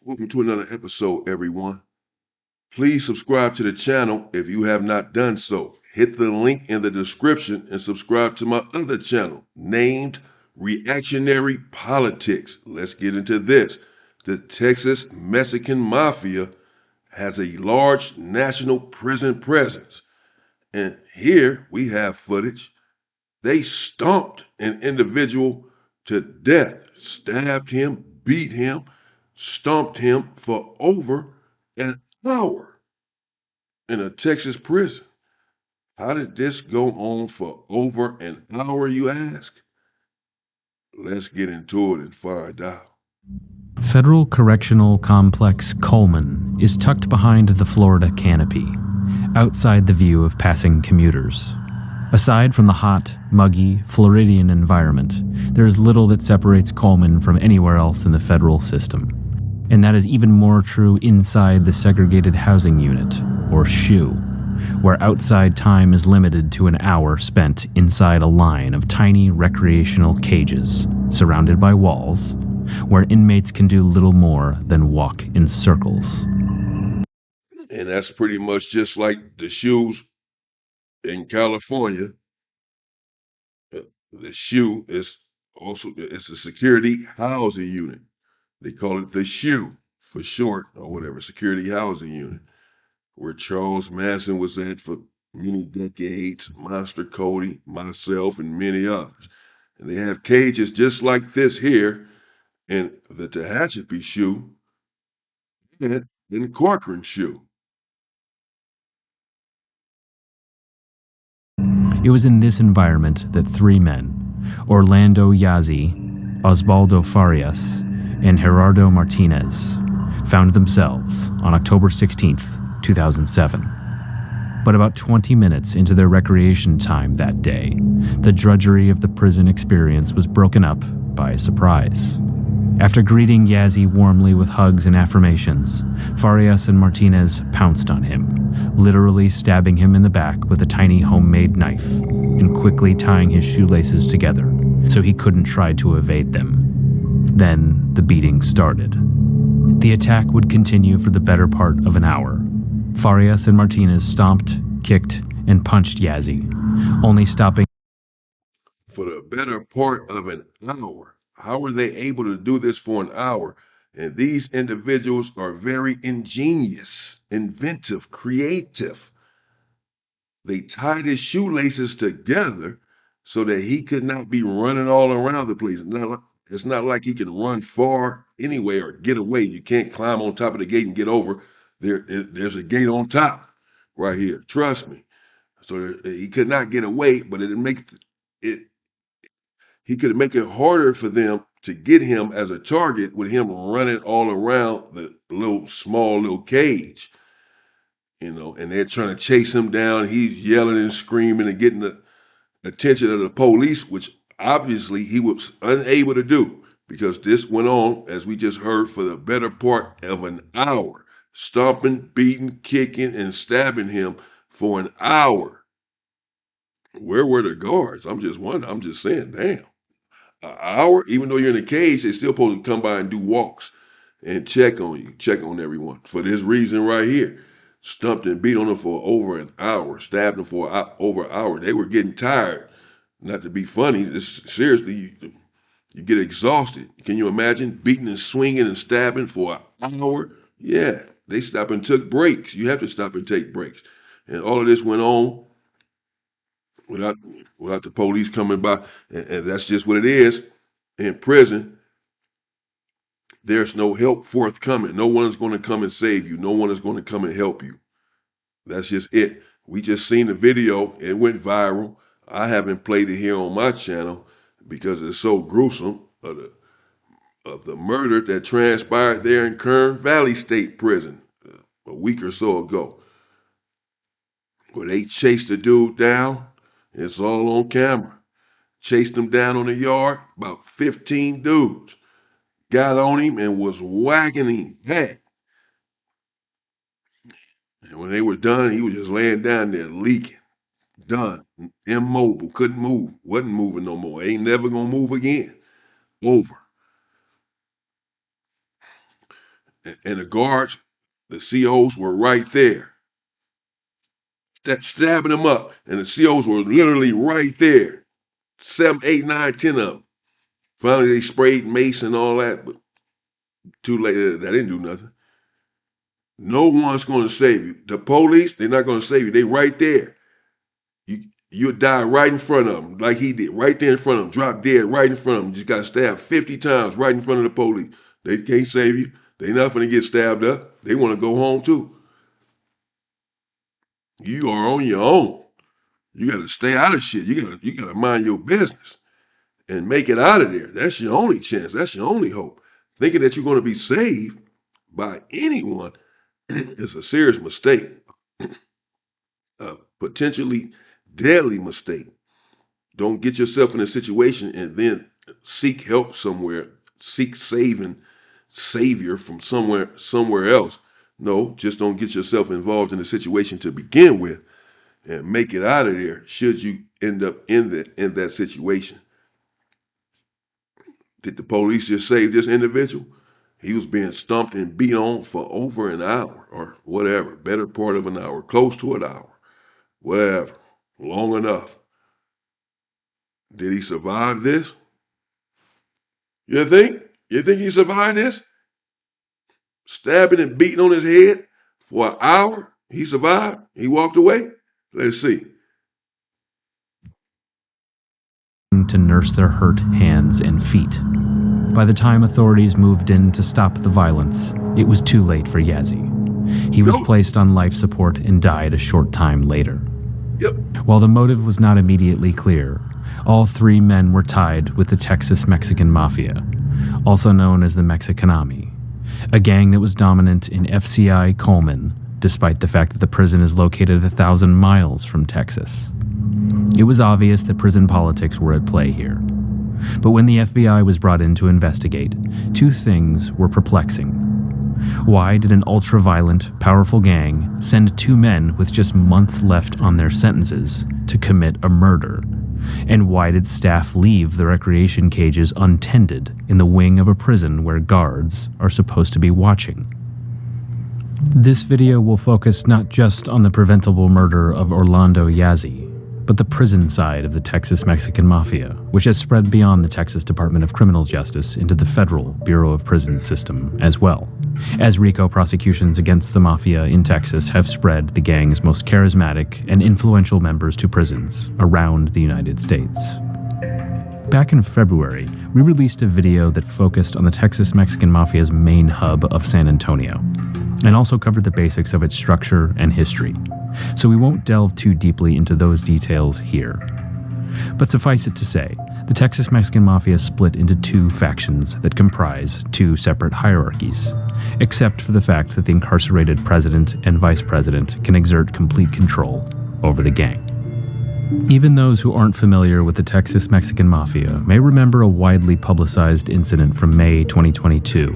Welcome to another episode, everyone. Please subscribe to the channel if you have not done so. Hit the link in the description and subscribe to my other channel named Reactionary Politics. Let's get into this. The Texas Mexican Mafia has a large national prison presence. And here we have footage. They stomped an individual to death, stabbed him, beat him, stomped him for over an hour in a Texas prison. How did this go on for over an hour, you ask? Let's get into it and find out. Federal Correctional Complex Coleman is tucked behind the Florida canopy, outside the view of passing commuters. Aside from the hot, muggy, Floridian environment, there is little that separates Coleman from anywhere else in the federal system. And that is even more true inside the Segregated Housing Unit, or SHU, where outside time is limited to an hour spent inside a line of tiny recreational cages, surrounded by walls, where inmates can do little more than walk in circles. And that's pretty much just like the SHUs in California. The SHU is also it's a security housing unit. They call it the SHU for short, or whatever, security housing unit, where Charles Manson was at for many decades, Monster Cody, myself, and many others. And they have cages just like this here in the Tehachapi SHU and in Corcoran SHU. It was in this environment that three men, Orlando Yazi, Osvaldo Farias, and Gerardo Martinez, found themselves on October 16th, 2007. But about 20 minutes into their recreation time that day, the drudgery of the prison experience was broken up by a surprise. After greeting Yazi warmly with hugs and affirmations, Farias and Martinez pounced on him, literally stabbing him in the back with a tiny homemade knife and quickly tying his shoelaces together so he couldn't try to evade them. Then the beating started. The attack would continue for the better part of an hour. Farias and Martinez stomped, kicked, and punched Yazi, only stopping For the better part of an hour. How were they able to do this for an hour? And these individuals are very ingenious, inventive, creative. They tied his shoelaces together so that he could not be running all around the place. It's not like he can run far anyway or get away. You can't climb on top of the gate and get over. There's a gate on top right here. Trust me. So he could not get away, but it make it he could make it harder for them to get him as a target with him running all around the small little cage, and they're trying to chase him down. He's yelling and screaming and getting the attention of the police, which obviously he was unable to do because this went on, as we just heard, for the better part of an hour, stomping, beating, kicking, and stabbing him for an hour. Where were the guards? I'm just wondering. I'm just saying, damn. An hour, even though you're in a cage, they still supposed to come by and do walks and check on you, check on everyone. For this reason right here, stumped and beat on them for over an hour, stabbed them for over an hour. They were getting tired. Not to be funny, seriously, you get exhausted. Can you imagine beating and swinging and stabbing for an hour? Yeah, they stopped and took breaks. You have to stop and take breaks. And all of this went on without the police coming by, and that's just what it is. In prison, there's no help forthcoming. No one is going to come and save you. No one is going to come and help you. That's just it. We just seen the video. It went viral. I haven't played it here on my channel because it's so gruesome of the murder that transpired there in Kern Valley State Prison a week or so ago, where they chased the dude down. It's all on camera. Chased him down on the yard, about 15 dudes. Got on him and was whacking him back. And when they were done, he was just laying down there leaking. Done. Immobile. Couldn't move. Wasn't moving no more. Ain't never gonna move again. Over. and the guards, the COs were right there, stabbing them up, and the COs were literally right there. 7, 8, 9, 10 of them. Finally, they sprayed mace and all that, but too late. That didn't do nothing. No one's going to save you. The police, they're not going to save you. They right there. You'll die right in front of them, like he did, right there in front of them, drop dead right in front of them. Just got stabbed 50 times right in front of the police. They can't save you. They're not going to get stabbed up. They want to go home too. You are on your own. You got to stay out of shit. You got to mind your business and make it out of there. That's your only chance. That's your only hope. Thinking that you're going to be saved by anyone is a serious mistake, a potentially deadly mistake. Don't get yourself in a situation and then seek help somewhere, seek savior from somewhere else. No, just don't get yourself involved in the situation to begin with and make it out of there should you end up in that situation. Did the police just save this individual? He was being stumped and beat on for over an hour or whatever, better part of an hour, close to an hour, whatever, long enough. Did he survive this? You think? You think he survived this? Stabbing and beating on his head for an hour? He survived? He walked away? Let's see. To nurse their hurt hands and feet. By the time authorities moved in to stop the violence, it was too late for Yazi. He was placed on life support and died a short time later. Yep. While the motive was not immediately clear, all three men were tied with the Texas Mexican Mafia, also known as the Mexicanami, a gang that was dominant in FCI Coleman, despite the fact that the prison is located 1,000 miles from Texas. It was obvious that prison politics were at play here. But when the FBI was brought in to investigate, two things were perplexing. Why did an ultra-violent, powerful gang send two men with just months left on their sentences to commit a murder? And why did staff leave the recreation cages untended in the wing of a prison where guards are supposed to be watching? This video will focus not just on the preventable murder of Orlando Yazi, but the prison side of the Texas Mexican Mafia, which has spread beyond the Texas Department of Criminal Justice into the Federal Bureau of Prisons system as well, as RICO prosecutions against the Mafia in Texas have spread the gang's most charismatic and influential members to prisons around the United States. Back in February, we released a video that focused on the Texas Mexican Mafia's main hub of San Antonio, and also covered the basics of its structure and history, so we won't delve too deeply into those details here. But suffice it to say, the Texas Mexican Mafia split into two factions that comprise two separate hierarchies, except for the fact that the incarcerated president and vice president can exert complete control over the gang. Even those who aren't familiar with the Texas Mexican Mafia may remember a widely publicized incident from May 2022,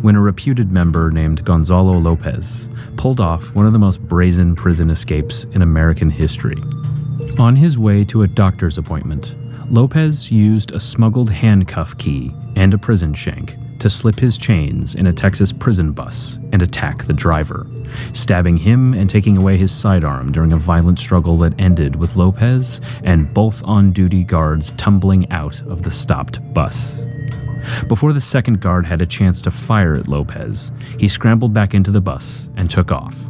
when a reputed member named Gonzalo Lopez pulled off one of the most brazen prison escapes in American history. On his way to a doctor's appointment, Lopez used a smuggled handcuff key and a prison shank to slip his chains in a Texas prison bus and attack the driver, stabbing him and taking away his sidearm during a violent struggle that ended with Lopez and both on-duty guards tumbling out of the stopped bus. Before the second guard had a chance to fire at Lopez, he scrambled back into the bus and took off,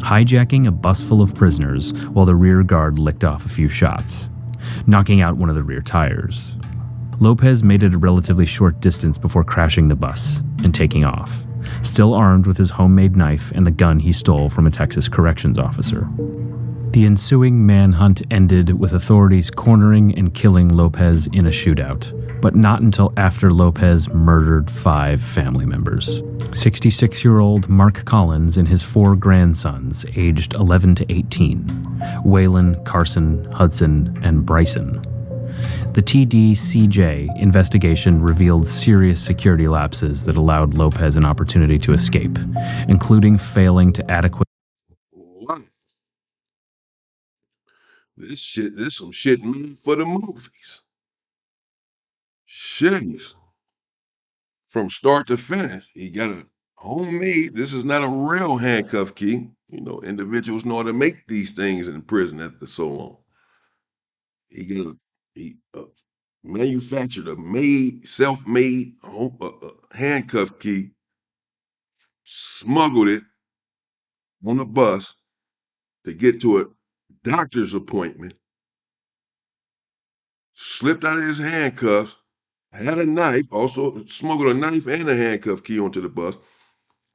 hijacking a bus full of prisoners while the rear guard licked off a few shots, knocking out one of the rear tires. Lopez made it a relatively short distance before crashing the bus and taking off, still armed with his homemade knife and the gun he stole from a Texas corrections officer. The ensuing manhunt ended with authorities cornering and killing Lopez in a shootout, but not until after Lopez murdered 5 family members. 66-year-old Mark Collins and his 4 grandsons, aged 11 to 18, Waylon, Carson, Hudson, and Bryson. The TDCJ investigation revealed serious security lapses that allowed Lopez an opportunity to escape, including failing to adequately... Wow. This some shit made for the movies. Jeez. From start to finish, he got Homemade. This is not a real handcuff key. You know, individuals know how to make these things in prison after so long. He manufactured a self-made handcuff key, smuggled it on a bus to get to a doctor's appointment, slipped out of his handcuffs, had a knife, also smuggled a knife and a handcuff key onto the bus,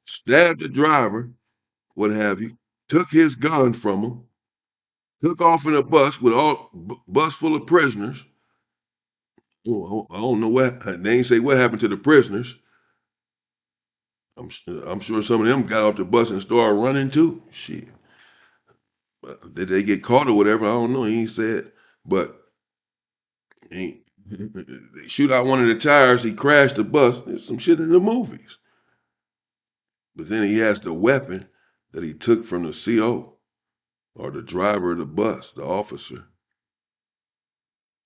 stabbed the driver, what have you, took his gun from him, took off in a bus with bus full of prisoners. Oh, I don't know what they ain't say what happened to the prisoners. I'm sure some of them got off the bus and started running too. Shit, did they get caught or whatever? I don't know. He ain't said, but he they shoot out one of the tires. He crashed the bus. There's some shit in the movies. But then he has the weapon that he took from the CO or the driver of the bus, the officer,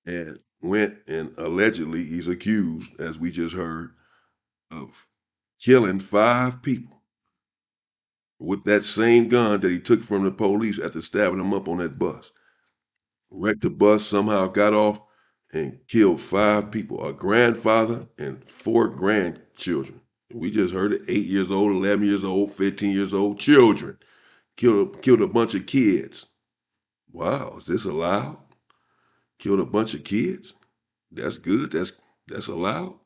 and went and allegedly he's accused, as we just heard, of killing 5 people with that same gun that he took from the police after stabbing them up on that bus. Wrecked the bus, somehow got off and killed 5 people, a grandfather and 4 grandchildren. We just heard it, 8 years old, 11 years old, 15 years old, children. Killed a bunch of kids. Wow, is this allowed? Killed a bunch of kids? That's good. That's allowed.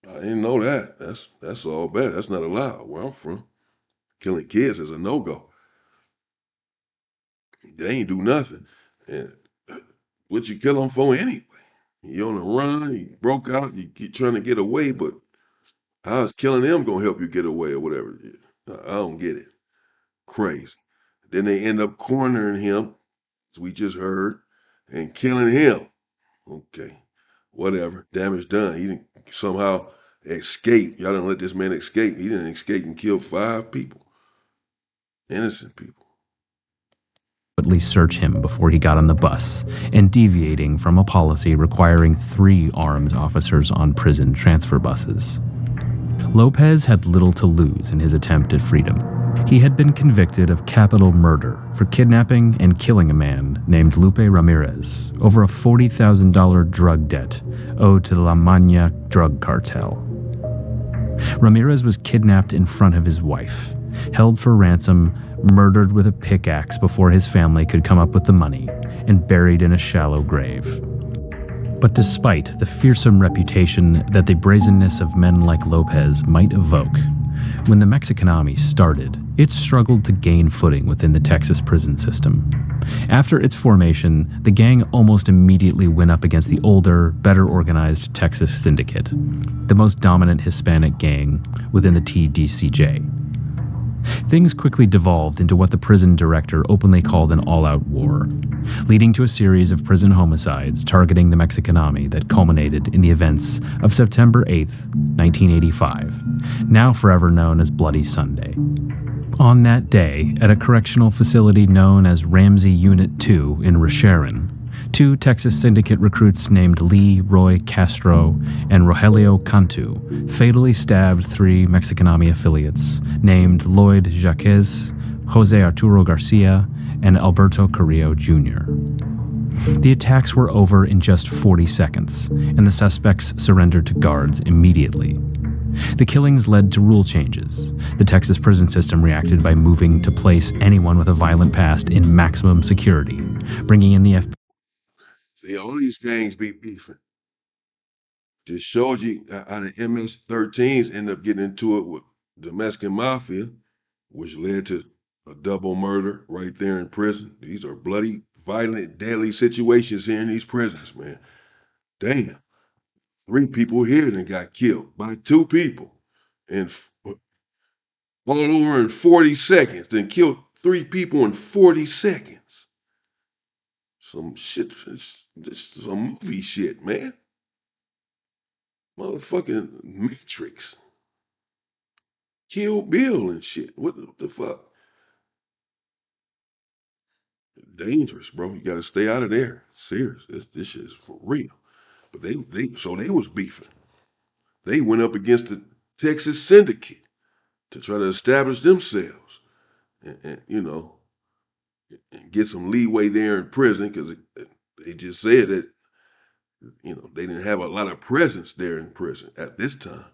I didn't know that. That's all bad. That's not allowed where I'm from. Killing kids is a no-go. They ain't do nothing. And what you kill them for anyway? You on the run, you broke out, you keep trying to get away, but how's killing them gonna help you get away or whatever? I don't get it. Crazy. Then they end up cornering him, as we just heard, and killing him. Okay, whatever. Damage done. He didn't somehow escape. Y'all didn't let this man escape. He didn't escape and kill 5 people, innocent people. At least search him before he got on the bus, and deviating from a policy requiring 3 armed officers on prison transfer buses. Lopez had little to lose in his attempt at freedom. He had been convicted of capital murder for kidnapping and killing a man named Lupe Ramirez over a $40,000 drug debt owed to the La Maña drug cartel. Ramirez was kidnapped in front of his wife, held for ransom, murdered with a pickaxe before his family could come up with the money, and buried in a shallow grave. But despite the fearsome reputation that the brazenness of men like Lopez might evoke, when the Mexican army started, it struggled to gain footing within the Texas prison system. After its formation, the gang almost immediately went up against the older, better organized Texas Syndicate, the most dominant Hispanic gang within the TDCJ. Things quickly devolved into what the prison director openly called an all-out war, leading to a series of prison homicides targeting the Mexican army that culminated in the events of September 8, 1985, now forever known as Bloody Sunday. On that day, at a correctional facility known as Ramsey Unit 2 in Rasharon, 2 Texas Syndicate recruits named Lee Roy Castro and Rogelio Cantu fatally stabbed 3 Mexican Army affiliates named Lloyd Jaquez, Jose Arturo Garcia, and Alberto Carrillo Jr. The attacks were over in just 40 seconds, and the suspects surrendered to guards immediately. The killings led to rule changes. The Texas prison system reacted by moving to place anyone with a violent past in maximum security, bringing in the FBI. See, all these gangs be beefing. Just showed you how the MS-13s end up getting into it with the Mexican Mafia, which led to a double murder right there in prison. These are bloody, violent, deadly situations here in these prisons, man. Damn. 3 people here that got killed by 2 people. And all over in 40 seconds. Then killed 3 people in 40 seconds. Some shit, this is some movie shit, man. Motherfucking Matrix. Kill Bill and shit. What the fuck? Dangerous, bro. You gotta stay out of there. Serious. This shit is for real. But they was beefing. They went up against Texas syndicate to try to establish themselves and and get some leeway there in prison because they just said that, they didn't have a lot of presence there in prison at this time.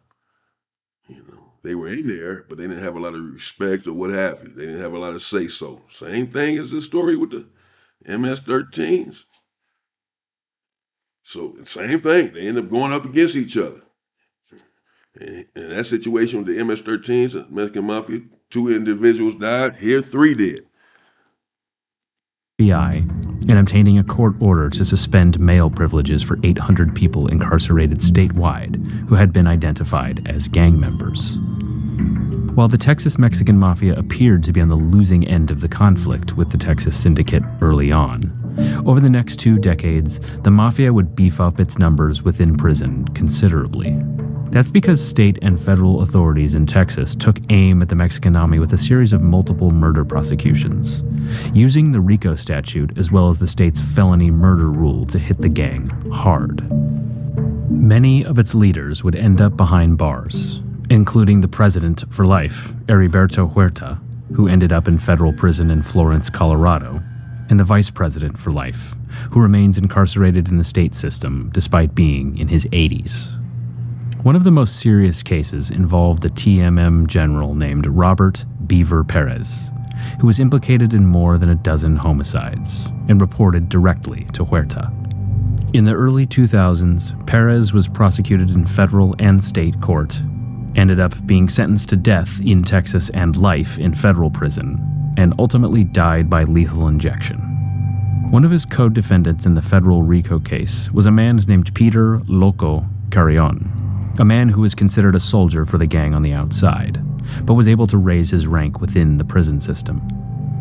They were in there, but they didn't have a lot of respect or what have you. They didn't have a lot of say-so. Same thing as the story with the MS-13s. So same thing. They end up going up against each other. And in that situation with the MS-13s, the Mexican Mafia, 2 individuals died. Here, 3 did. FBI in obtaining a court order to suspend mail privileges for 800 people incarcerated statewide who had been identified as gang members. While the Texas Mexican Mafia appeared to be on the losing end of the conflict with the Texas Syndicate early on, over the next 2 decades, the Mafia would beef up its numbers within prison considerably. That's because state and federal authorities in Texas took aim at the Mexican army with a series of multiple murder prosecutions, using the RICO statute as well as the state's felony murder rule to hit the gang hard. Many of its leaders would end up behind bars, including the president for life, Heriberto Huerta, who ended up in federal prison in Florence, Colorado, and the vice president for life, who remains incarcerated in the state system despite being in his 80s. One of the most serious cases involved a TMM general named Robert Beaver Perez, who was implicated in more than a dozen homicides and reported directly to Huerta. In the early 2000s, Perez was prosecuted in federal and state court, ended up being sentenced to death in Texas and life in federal prison, and ultimately died by lethal injection. One of his co-defendants in the federal RICO case was a man named Peter Loco Carrion, a man who was considered a soldier for the gang on the outside, but was able to raise his rank within the prison system.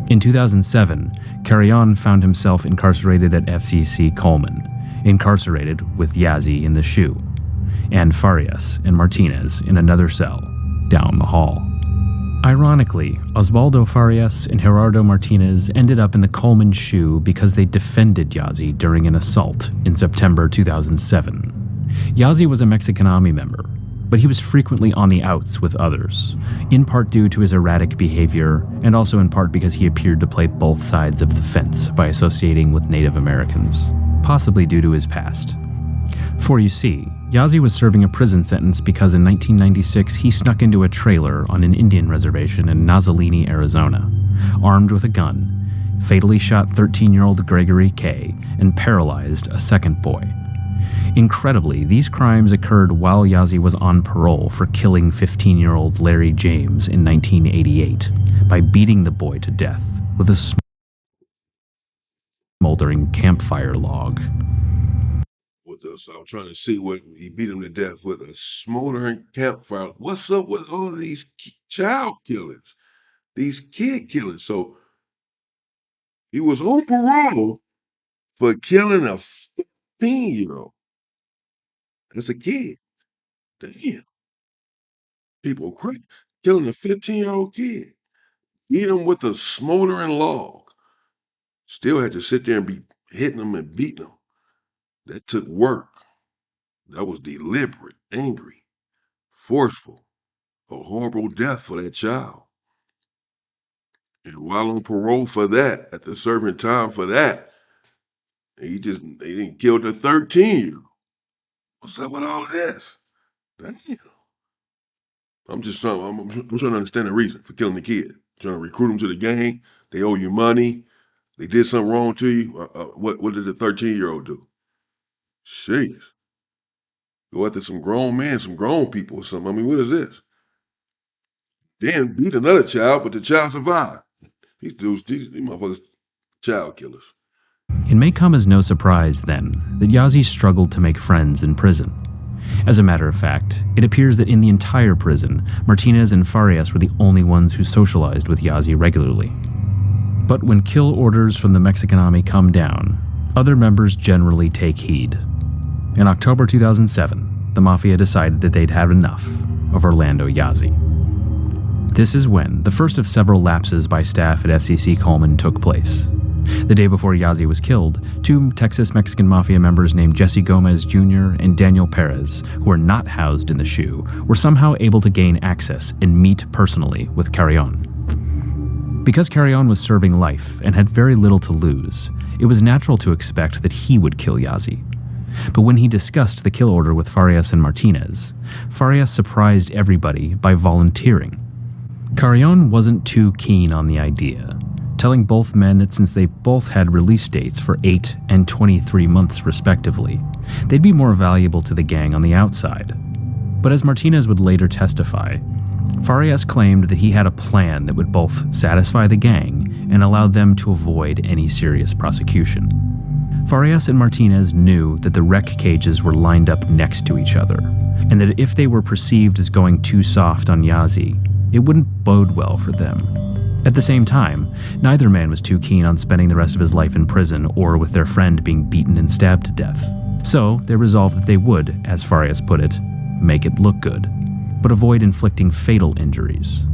In 2007, Carrion found himself incarcerated at FCC Coleman, incarcerated with Yazi in the shoe, and Farias and Martinez in another cell down the hall. Ironically, Osvaldo Farias and Gerardo Martinez ended up in the Coleman shoe because they defended Yazi during an assault in September 2007. Yazi was a Mexican army member, but he was frequently on the outs with others, in part due to his erratic behavior and also in part because he appeared to play both sides of the fence by associating with Native Americans, possibly due to his past. For you see, Yazi was serving a prison sentence because in 1996 he snuck into a trailer on an Indian reservation in Nazolini, Arizona, armed with a gun, fatally shot 13-year-old Gregory K. and paralyzed a second boy. Incredibly, these crimes occurred while Yazi was on parole for killing 15-year-old Larry James in 1988 by beating the boy to death with a smoldering campfire log. So I'm trying to see what he beat him to death with, a smoldering campfire. What's up with all of these child killings, these kid killings? So he was on parole for killing a 15-year-old. That's a kid. Damn. People crazy. Killing a 15-year-old kid. Beat him with a smoldering log. Still had to sit there and be hitting him and beating him. That took work. That was deliberate, angry, forceful, a horrible death for that child. And while on parole for that, after serving time for that, they didn't kill the 13-year-old. What's up with all of this? That's it. I'm trying to understand the reason for killing the kid. Trying to recruit him to the gang. They owe you money. They did something wrong to you. What did the 13-year-old do? Jeez. Go after some grown men, some grown people or something. I mean, what is this? Then beat another child, but the child survived. These motherfuckers, child killers. It may come as no surprise, then, that Yazi struggled to make friends in prison. As a matter of fact, it appears that in the entire prison, Martinez and Farias were the only ones who socialized with Yazi regularly. But when kill orders from the Mexican army come down, other members generally take heed. In October 2007, the Mafia decided that they'd had enough of Orlando Yazi. This is when the first of several lapses by staff at FCC Coleman took place. The day before Yazi was killed, two Texas Mexican Mafia members named Jesse Gomez Jr. and Daniel Perez, who were not housed in the shoe, were somehow able to gain access and meet personally with Carrion. Because Carrion was serving life and had very little to lose, it was natural to expect that he would kill Yazi. But when he discussed the kill order with Farias and Martinez, Farias surprised everybody by volunteering. Carrion wasn't too keen on the idea, telling both men that since they both had release dates for 8 and 23 months respectively, they'd be more valuable to the gang on the outside. But as Martinez would later testify, Farias claimed that he had a plan that would both satisfy the gang and allow them to avoid any serious prosecution. Farias and Martinez knew that the wreck cages were lined up next to each other, and that if they were perceived as going too soft on Yazi, it wouldn't bode well for them. At the same time, neither man was too keen on spending the rest of his life in prison or with their friend being beaten and stabbed to death. So they resolved that they would, as Farias put it, make it look good, but avoid inflicting fatal injuries.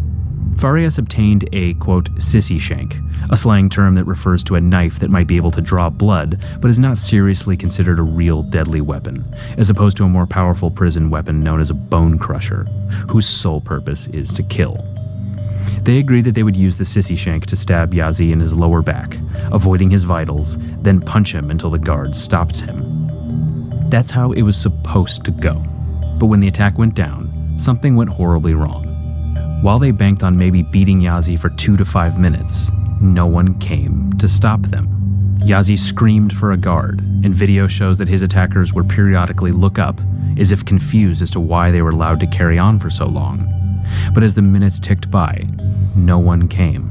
Farias obtained a, quote, sissy shank, a slang term that refers to a knife that might be able to draw blood, but is not seriously considered a real deadly weapon, as opposed to a more powerful prison weapon known as a bone crusher, whose sole purpose is to kill. They agreed that they would use the sissy shank to stab Yazi in his lower back, avoiding his vitals, then punch him until the guards stopped him. That's how it was supposed to go. But when the attack went down, something went horribly wrong. While they banked on maybe beating Yazi for 2 to 5 minutes, no one came to stop them. Yazi screamed for a guard, and video shows that his attackers would periodically look up, as if confused as to why they were allowed to carry on for so long. But as the minutes ticked by, no one came.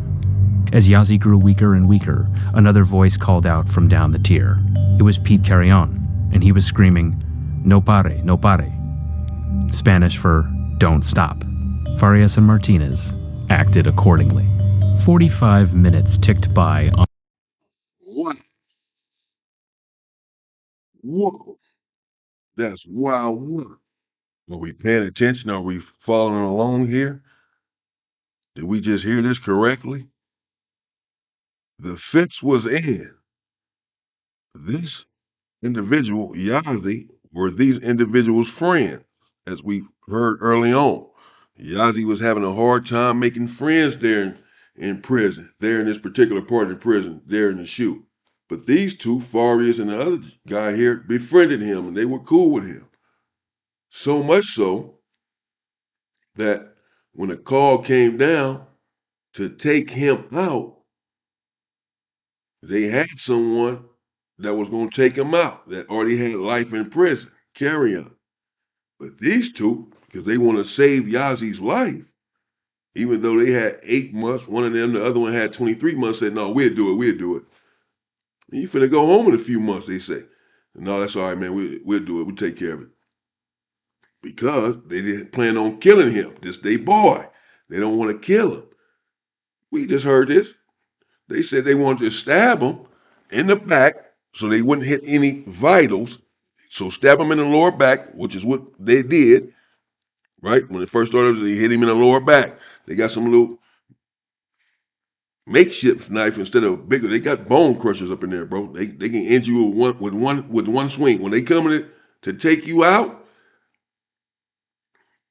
As Yazi grew weaker and weaker, another voice called out from down the tier. It was Pete Carrion, and he was screaming, "No pare, no pare," Spanish for "don't stop." Farias and Martinez acted accordingly. 45 minutes ticked by on... What? Whoa. That's wild work. Are we paying attention? Are we following along here? Did we just hear this correctly? The fix was in. This individual, Yazi, were these individuals' friends, as we heard early on. Yazi was having a hard time making friends there in prison, there in this particular part of the prison, there in the shoe. But these two, Farias and the other guy here, befriended him and they were cool with him. So much so that when a call came down to take him out, they had someone that was going to take him out that already had life in prison, Carrion. But these two, because they want to save Yazi's life, even though they had 8 months, one of them, the other one had 23 months, said, no, we'll do it. You finna go home in a few months, they say. No, that's all right, man, we'll do it, we'll take care of it. Because they didn't plan on killing him, this they boy. They don't want to kill him. We just heard this. They said they wanted to stab him in the back so they wouldn't hit any vitals. So stab him in the lower back, which is what they did, right? When it first started, they hit him in the lower back. They got some little makeshift knife instead of bigger. They got bone crushers up in there, bro. They can injure you with one swing. When they come in to take you out,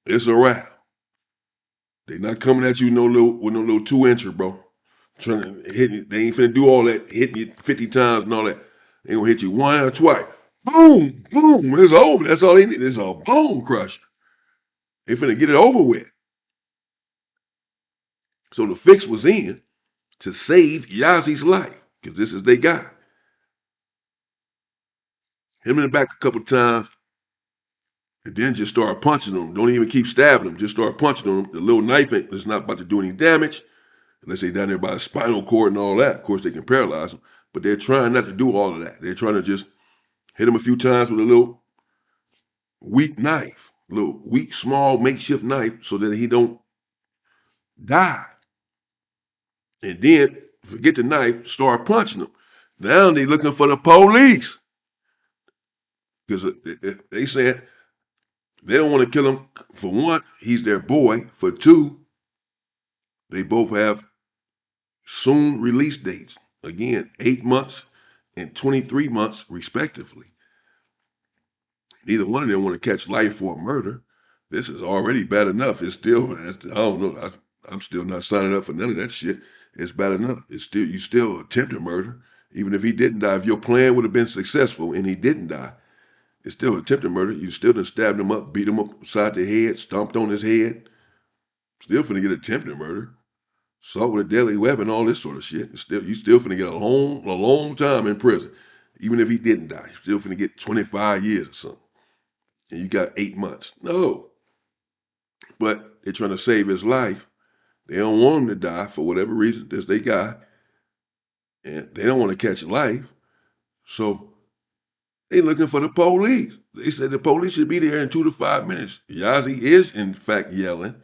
it's a wrap. They not coming at you with no little 2-incher, bro. Trying to hit you. They ain't finna do all that, hitting you 50 times and all that. They gonna hit you one or twice. Boom, boom, it's over. That's all they need. It's a bone crusher. They finna get it over with. So the fix was in to save Yazi's life, because this is they guy. Him in the back a couple times, and then just start punching them. Don't even keep stabbing them. Just start punching them. The little knife is not about to do any damage, unless they down there by the spinal cord and all that. Of course, they can paralyze them, but they're trying not to do all of that. They're trying to just hit him a few times with a little weak knife, a little weak, small, makeshift knife, so that he don't die. And then forget the knife, start punching them. Now they looking for the police, because they said they don't want to kill him. For one, he's their boy. For two, they both have soon release dates. Again, 8 months and 23 months, respectively. Neither one of them want to catch life for a murder. This is already bad enough. It's still, I don't know. I'm still not signing up for none of that shit. It's bad enough. You still attempted murder. Even if he didn't die, if your plan would have been successful and he didn't die, it's still attempted murder. You still done stabbed him up, beat him up upside the head, stomped on his head. Still finna get attempted murder. Assault with a deadly weapon, all this sort of shit. You still finna get a long time in prison. Even if he didn't die, you still finna get 25 years or something. And you got 8 months. No. But they're trying to save his life. They don't want him to die for whatever reason. That's their guy. And they don't want to catch life. So they looking for the police. They said the police should be there in 2 to 5 minutes. Yazi is, in fact, yelling,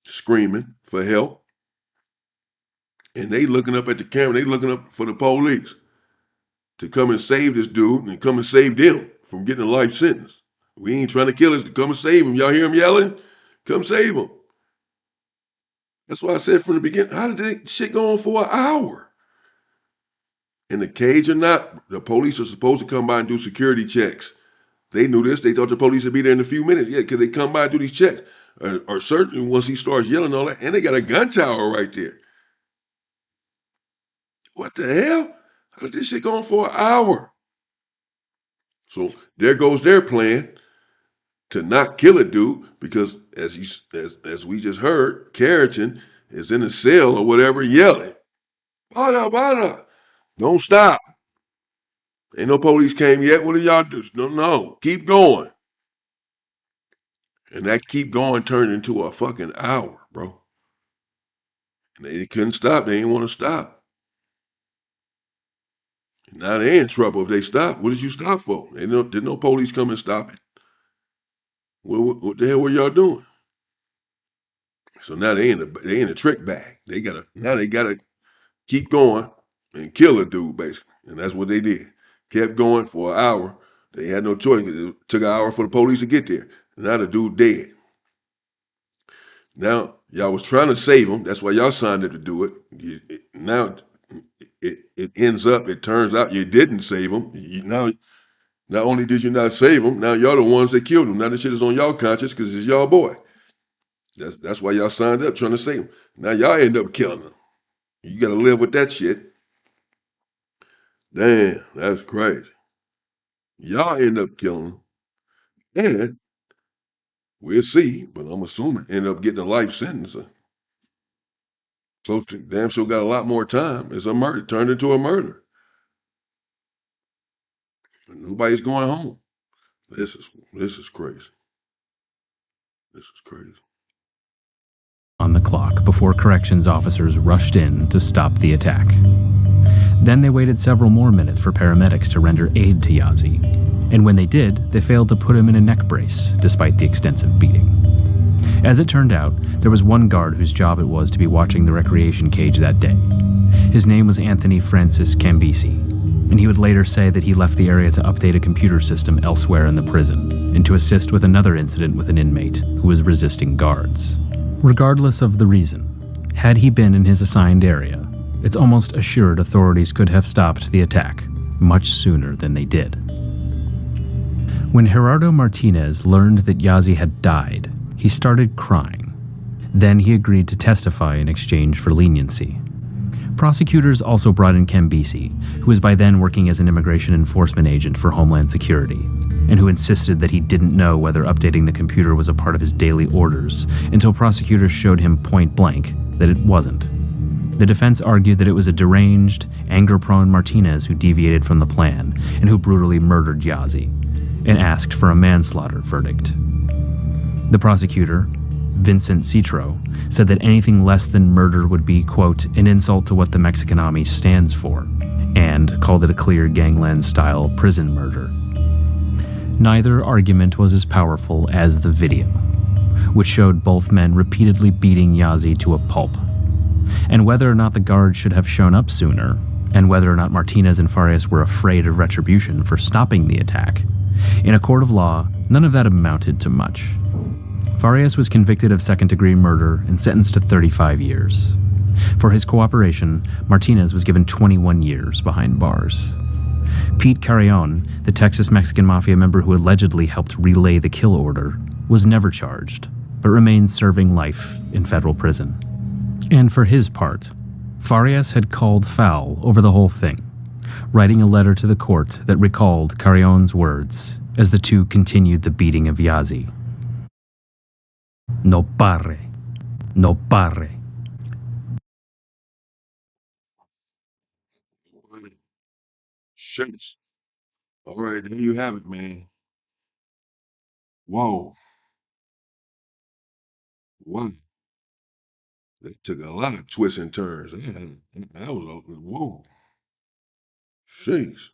screaming for help. And they looking up at the camera. They looking up for the police to come and save this dude and come and save them from getting a life sentence. We ain't trying to kill us, to come and save him. Y'all hear him yelling? Come save him. That's why I said from the beginning, how did that shit go on for an hour? In the cage or not, the police are supposed to come by and do security checks. They knew this. They thought the police would be there in a few minutes. Yeah, because they come by and do these checks. Or certainly once he starts yelling all that, and they got a gun tower right there. What the hell? How did this shit go on for an hour? So there goes their plan to not kill a dude because, as we just heard, Carrington is in a cell or whatever yelling, "Bada, bada, don't stop. Ain't no police came yet. What do y'all do? No, keep going." And that keep going turned into a fucking hour, bro. And they couldn't stop. They didn't want to stop. Now they in trouble if they stop. What did you stop for? Did no police come and stop it? What the hell were y'all doing? So now they in a trick bag. They gotta keep going and kill a dude basically, and that's what they did. Kept going for an hour. They had no choice. It took an hour for the police to get there. Now the dude dead. Now y'all was trying to save him. That's why y'all signed up to do it. Now it ends up. It turns out you didn't save him. Now not only did you not save him, now y'all the ones that killed him. Now the shit is on y'all conscience because it's y'all boy. That's why y'all signed up trying to save him. Now y'all end up killing him. You got to live with that shit. Damn, that's crazy. Y'all end up killing him. And we'll see, but I'm assuming end up getting a life sentence. Close to, damn sure got a lot more time. It's a murder, turned into a murder. Nobody's going home. This is crazy. This is crazy. On the clock before corrections officers rushed in to stop the attack. Then they waited several more minutes for paramedics to render aid to Yazi, and when they did, they failed to put him in a neck brace, despite the extensive beating. As it turned out, there was one guard whose job it was to be watching the recreation cage that day. His name was Anthony Francis Cambisi, and he would later say that he left the area to update a computer system elsewhere in the prison, and to assist with another incident with an inmate who was resisting guards. Regardless of the reason, had he been in his assigned area, it's almost assured authorities could have stopped the attack much sooner than they did. When Gerardo Martinez learned that Yazi had died, he started crying. Then he agreed to testify in exchange for leniency. Prosecutors also brought in Cambisi, who was by then working as an immigration enforcement agent for Homeland Security, and who insisted that he didn't know whether updating the computer was a part of his daily orders until prosecutors showed him point blank that it wasn't. The defense argued that it was a deranged, anger-prone Martinez who deviated from the plan and who brutally murdered Yazi, and asked for a manslaughter verdict. The prosecutor, Vincent Citro, said that anything less than murder would be, quote, an insult to what the Mexican Army stands for, and called it a clear gangland-style prison murder. Neither argument was as powerful as the video, which showed both men repeatedly beating Yazi to a pulp. And whether or not the guards should have shown up sooner, and whether or not Martinez and Farias were afraid of retribution for stopping the attack, in a court of law, none of that amounted to much. Farias was convicted of second-degree murder and sentenced to 35 years. For his cooperation, Martinez was given 21 years behind bars. Pete Carrion, the Texas-Mexican Mafia member who allegedly helped relay the kill order, was never charged, but remains serving life in federal prison. And for his part, Farias had called foul over the whole thing, writing a letter to the court that recalled Carrion's words as the two continued the beating of Yazi. No pare, no pare. Shit. All right, there you have it, man. Whoa. Wow. That took a lot of twists and turns. That was a whoa. Sheesh.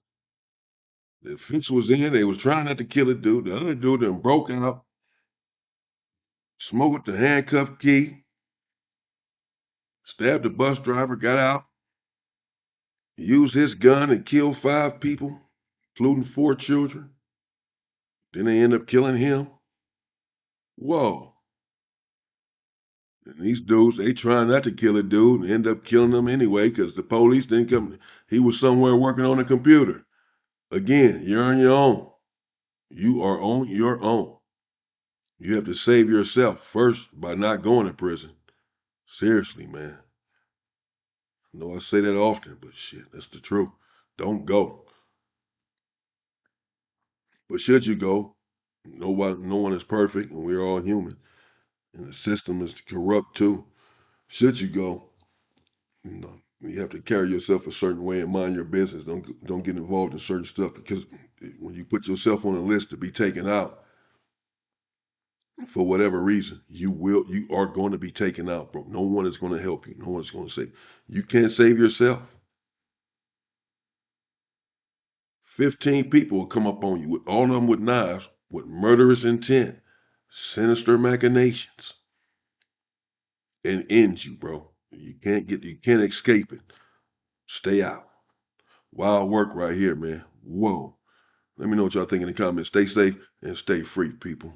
The fix was in. They was trying not to kill a dude. The other dude then broke out, smoked the handcuff key, stabbed the bus driver, got out, used his gun and killed 5 people, including 4 children. Then they end up killing him. Whoa. And these dudes, they trying not to kill a dude and end up killing him anyway because the police didn't come. He was somewhere working on a computer. Again, you're on your own. You are on your own. You have to save yourself first by not going to prison. Seriously, man. I know I say that often, but shit, that's the truth. Don't go. But should you go, no one is perfect, and we're all human. And the system is corrupt too. Should you go, you have to carry yourself a certain way and mind your business. Don't get involved in certain stuff because when you put yourself on a list to be taken out for whatever reason, you are going to be taken out, bro. No one is going to help you. No one's going to say you can't save yourself. 15 people will come up on you, with all of them with knives, with murderous intent, sinister machinations, and end you, bro. You can't escape it. Stay out. Wild work right here, man. Whoa. Let me know what y'all think in the comments. Stay safe and stay free, people.